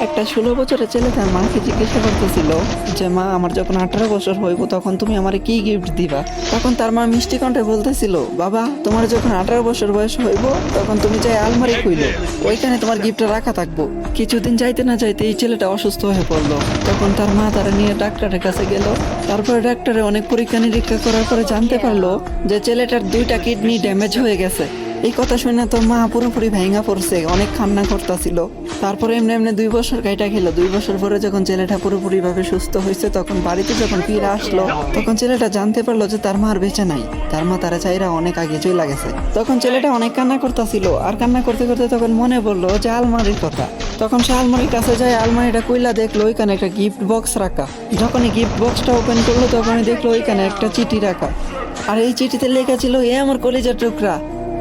একটা 16 বছরের ছেলে তার মাকে জিজ্ঞাসা করতেছিল যে মা, আমার যখন 18 বছর হইব তখন তুমি আমারে কি গিফট দিবা। তখন তার মা মিষ্টি কণ্ঠে বলতেছিল, বাবা, তোমার যখন 18 বছর বয়স হইব তখন তুমি চাই আলমারি খুইলো, ওইখানে তোমার গিফটটা রাখা থাকবো। কিছুদিন যাইতে না যাইতে এই ছেলেটা অসুস্থ হয়ে পড়লো। তখন তার মা তারা নিয়ে ডাক্তারের কাছে গেল। তারপরে ডাক্তারে অনেক পরীক্ষা নিরীক্ষা করার পরে জানতে পারলো যে ছেলেটার 2টা কিডনি ড্যামেজ হয়ে গেছে। এই কথা শুনে তো মা পুরোপুরি ভেঙা পড়ছে, অনেক কান্না করতেছিল। তারপরে এমনি এমনি 2 বছর কাইটা খেলো। 2 বছর পরে যখন ছেলেটা পুরোপুরি ভাবে সুস্থ হয়েছে, তখন বাড়িতে যখন ফিরে আসলো, তখন ছেলেটা জানতে পারলো যে তার মা আর বেঁচে নাই। তার মা তারা চাইরা অনেক আগে চলে গেছে। তখন ছেলেটা অনেক কান্না করতেছিল, আর কান্না করতে করতে তখন মনে পড়লো যে আলমারির কথা। তখন সে আলমারির কাছে যায়, আলমারিটা কইলা দেখলো ওইখানে একটা গিফট বক্স রাখা। যখনই গিফট বক্সটা ওপেন করলো তখনই দেখলো ওইখানে একটা চিঠি রাখা। আর এই চিঠিতে লেখা ছিল, এ আমার কলিজার টুকরা।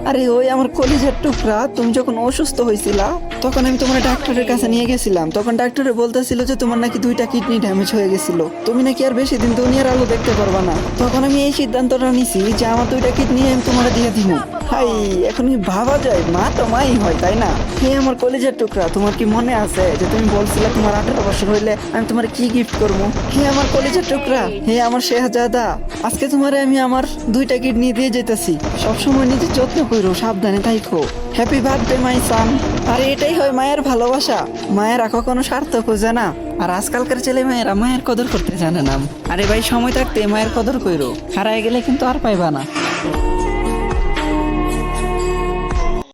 আরে ওই আমার কলিজার টুকরা, তুমি যখন অসুস্থ হয়েছিলা তখন আমি তোমার ডাক্তারের কাছে নিয়ে গেছিলাম। তখন ডাক্তারে বলতেছিল যে তোমার নাকি 2টা কিডনি ড্যামেজ হয়ে গেছিল, তুমি নাকি আর বেশি দিন দুনিয়ার আলো দেখতে পারবা না। তখন আমি এই সিদ্ধান্তটা নিছি যে আমার 2টা কিডনি আমি তোমার দিয়ে দিব। হাই, এখন কি ভাবা যায়, মা তো মাই হয়, তাই না? হে আমার কলিজার টুকরা, তোমার কি মনে আছে যে তুমি বলছিলে তোমার 18 বছর হইলে আমি তোমার কি গিফট করবো? হে আমার কলিজার টুকরা, হে আমার শেহজাদা, আজকে তোমারে আমি আমার 2টা কিডনি দিয়ে যেতেছি। সবসময় নিজের যত্ন করো, সাবধানে থাইকো। হ্যাপি বার্থডে মাই সান। আর এটাই হয় মায়ের ভালোবাসা। মায়েরা কখনো স্বার্থ খোঁজে না। আর আজকালকার ছেলে মেয়েরা মায়ের কদর করতে জানে না। আরে ভাই, সময় থাকতে মায়ের কদর কইরো, হারায় গেলে কিন্তু আর পাইবা না।